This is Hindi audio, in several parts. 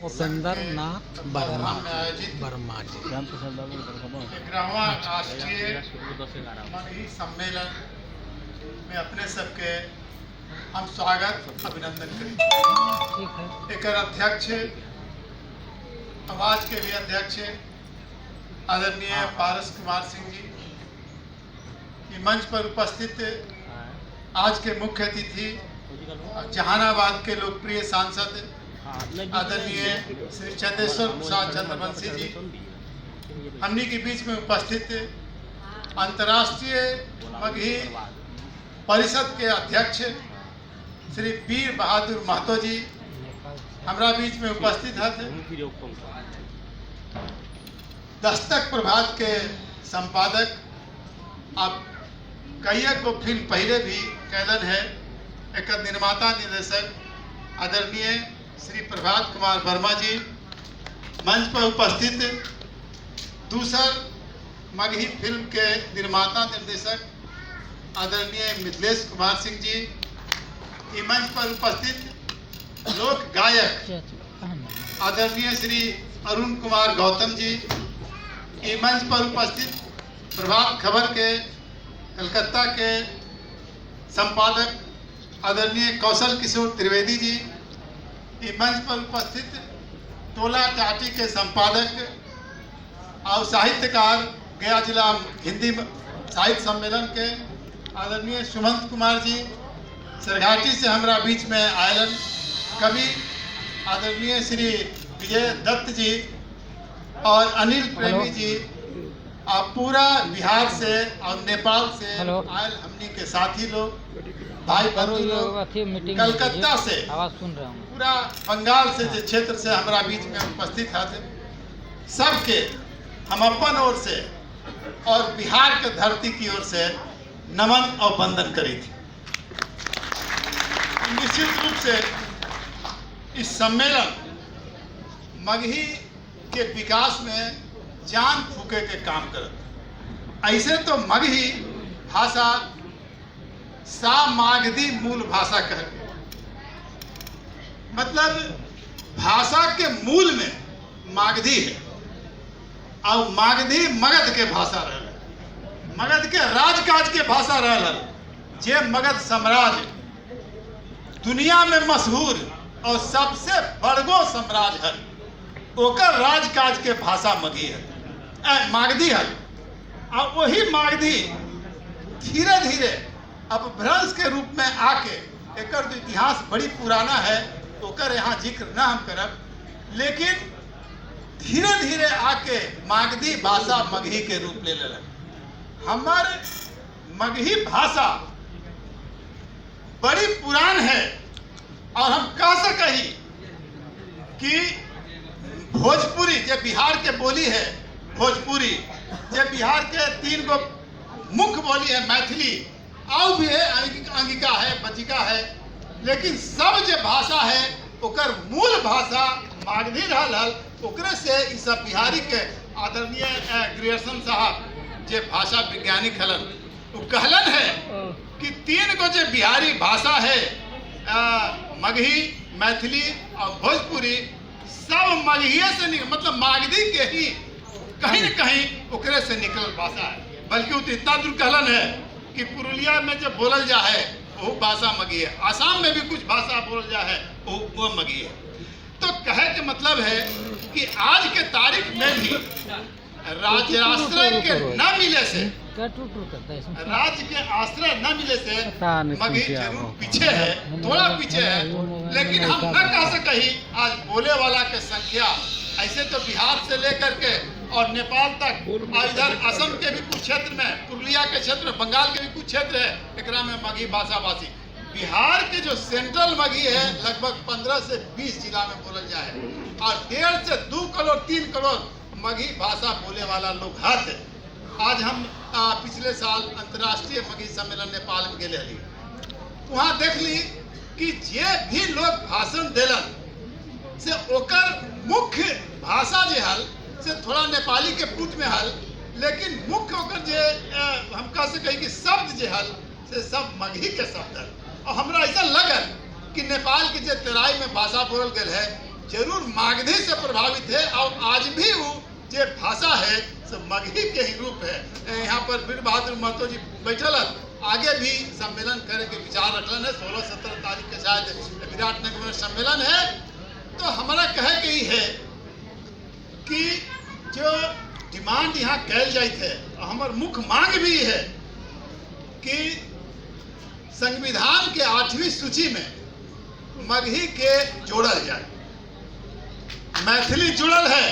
उपेंद्र नाथ वर्मा जी। 11वां राष्ट्रीय मगही सम्मेलन में अपने सबके हम स्वागत अभिनंदन करें। एक अध्यक्ष आवाज के भी अध्यक्ष आदरणीय पारस कुमार सिंह जी, मंच पर उपस्थित आज के मुख्य अतिथि जहानाबाद के लोकप्रिय सांसद आदरणीय श्री चंदेश्वर प्रसाद चंद्रवंशी जी, हमनी के बीच में उपस्थित अंतर्राष्ट्रीय मगही परिषद के अध्यक्ष श्री वीर बहादुर महतो जी हमारा बीच में उपस्थित है। दस्तक प्रभात के संपादक अब कई को फिल्म पहले भी कैलन है, एक निर्माता निर्देशक आदरणीय श्री प्रभात कुमार वर्मा जी, मंच पर उपस्थित दूसर मगही फिल्म के निर्माता निर्देशक आदरणीय मिथिलेश कुमार सिंह जी, मंच पर उपस्थित लोक गायक आदरणीय श्री अरुण कुमार गौतम जी, मंच पर उपस्थित प्रभात खबर के कलकत्ता के संपादक आदरणीय कौशल किशोर त्रिवेदी जी, मंच पर उपस्थित टोला टाटी के संपादक और साहित्यकार गया जिला हिंदी साहित्य सम्मेलन के आदरणीय सुमंत कुमार जी, सरघाटी से हमारा बीच में आयलन कवि आदरणीय श्री विजय दत्त जी और अनिल प्रेमी जी, पूरा बिहार से और नेपाल से आयल हमनी के साथी लोग, भाई बंधु लोग, कलकत्ता से आवाज सुन रहा हूँ, पूरा बंगाल से जो क्षेत्र से हमारा बीच में उपस्थित थे, सबके हम अपन ओर से और बिहार के धरती की ओर से नमन और वंदन करी थी। निश्चित रूप से इस सम्मेलन मगही के विकास में जान फूके के काम करत। ऐसे तो मगही भाषा सामागधी मूल भाषा कह, मतलब भाषा के मूल में मागधी है और मागधी मगध के भाषा रहा, मगध के राजकाज के भाषा रहा। जे मगध साम्राज्य दुनिया में मशहूर और सबसे बड़गो साम्राज्य है, ओकर राजकाज के भाषा मगही है, मागधी है। और वही मागधी धीरे धीरे अब भ्रंश के रूप में आके, एक इतिहास बड़ी पुराना है, ओकर यहाँ जिक्र न हम करब, लेकिन धीरे धीरे आके मागधी भाषा मगही के रूप ले ले। हमारे मगही भाषा बड़ी पुरान है और हम कह सके कि भोजपुरी जो बिहार के बोली है, भोजपुरी जो बिहार के 3 गो मुख्य बोली है, मैथिली और भी है, अंगिका है, बचिका है, लेकिन सब जो भाषा है ओकर मूल भाषा मागधी रहल। ओकरे से इस बिहारी के आदरणीय ग्रेजुएशन साहब जे भाषा वैज्ञानिक हलन, वो कहलन है कि 3 गो जो बिहारी भाषा है, मगही, मैथिली और भोजपुरी, सब मगहिए से मतलब मागधी के ही कहीं न कहीं ओकरे से निकल भाषा है। बल्कि वो तो इतना दूर कहलन है कि पुरुलिया में जब बोलल जा है वो भाषा मगही है, आसाम में भी कुछ भाषा बोलल जा है वो मगही है। तो कहे के मतलब है कि आज के तारीख में भी राज्य आश्रय के न मिले से, राज्य के आश्रय न मिले से मगही जरूर पीछे है, थोड़ा पीछे है, लेकिन हम न कह सके आज बोले वाला के संख्या ऐसे तो बिहार से लेकर के और नेपाल तक और इधर असम के भी कुछ क्षेत्र में, पुरुलिया के क्षेत्र में, बंगाल के भी कुछ क्षेत्र है, एकरा में मगही भाषा भाषी। बिहार के जो सेंट्रल मगही है लगभग 15 से 20 जिला में बोलल जाए और 1.5 से 2 करोड़ 3 करोड़ मगही भाषा बोले वाला लोग है। आज हम पिछले साल अंतर्राष्ट्रीय मगही सम्मेलन नेपाल में गए हली, वहाँ देख ली कि जे भी लोग भाषण दिलन से ओकर मुख्य भाषा जे हल से थोड़ा नेपाली के पुट में हल, लेकिन मुख्य ओकर जे हम कह सके कि शब्द जे हल से सब मगही के शब्द हल। और हमरा ऐसा लगल कि नेपाल के जे तराई में भाषा बोलल गए है जरूर मागधी से प्रभावित है और आज भी वो जो भाषा है सो मगही के ही रूप है। यहाँ पर वीर बहादुर महतो जी बैठल आगे भी सम्मेलन करे के विचार रखलन है। 16-17 तारीख के शायद विराटनगर में सम्मेलन है। तो हमारा कहे के ही है कि जो डिमांड यहाँ कैल जाइत है, हमार मुख्य मांग भी है कि संविधान के 8वीं सूची में मगही के जोड़ल जाए। मैथिली जुड़ल है,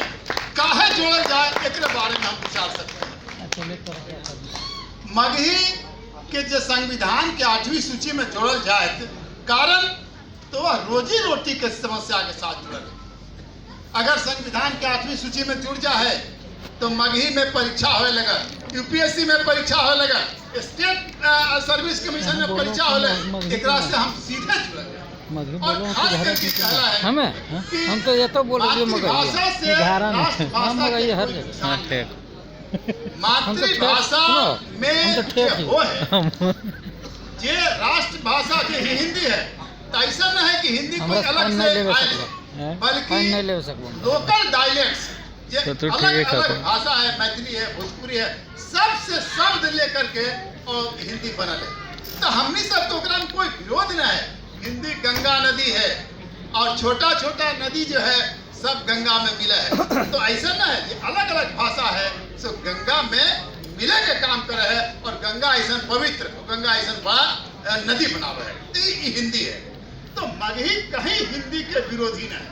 काहे जोड़ल जाए एक बारे में हम विचार सकते हैं। मगही के जो संविधान के 8वीं सूची में जोड़ल जाए कारण तो वह रोजी रोटी के समस्या के साथ जुड़ल है। अगर संविधान के 8वीं सूची में जुड़ जाए तो मगही में परीक्षा होने लगा, यूपीएससी में परीक्षा होने लगा, स्टेट सर्विस कमीशन में परीक्षा होने लगा। एक से हम सीधे जुड़े और खास करके कहला है हमें हम तो ये तो बोल रहे मातृभाषा से मातृभाषा में वो है जे राष्ट्रभाषा के हिंदी है। तो ऐसा न है कि हिंदी कोई अलग से आए, बल्कि लोकल डायलेक्ट्स जो अलग अलग भाषा है, मैथिली है, भोजपुरी है, सबसे शब्द लेकर के और हिंदी बनल है। तो हमनी सब तो ओकरा में कोई विरोध न है। हिंदी गंगा नदी है और छोटा छोटा नदी जो है सब गंगा में मिला है। तो ऐसा ना है कि अलग अलग भाषा है सो गंगा में मिले के काम करे है और गंगा ऐसा पवित्र, गंगा ऐसा बड़ा नदी बनावे है। तो ये हिंदी है। तो मगही कहीं हिंदी के विरोधी न है।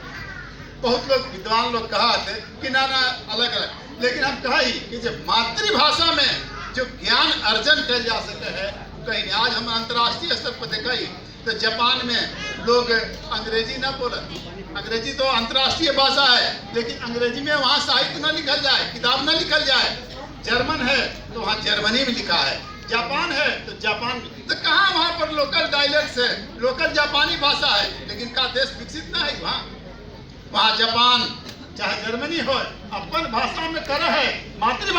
बहुत लोग विद्वान लोग कहा थे कि ना अलग अलग, लेकिन हम कहा ही कि जब मातृभाषा में जो ज्ञान अर्जन कर जा सके है कहीं नहीं। आज हम अंतर्राष्ट्रीय स्तर पर देखा ही तो जापान में लोग अंग्रेजी ना बोले। अंग्रेजी तो अंतर्राष्ट्रीय भाषा है, लेकिन अंग्रेजी में वहाँ साहित्य ना लिखल जाए, किताब ना लिखल जाए। जर्मन है तो वहाँ जर्मनी में लिखा है, जापान है तो जापान में। तो कहाँ वहाँ पर लोकल डायलेक्ट्स है, लोकल जापानी भाषा है, लेकिन का देश विकसित ना है। वहाँ जापान चाहे जर्मनी हो अपन भाषा में करे है मातृभाषा।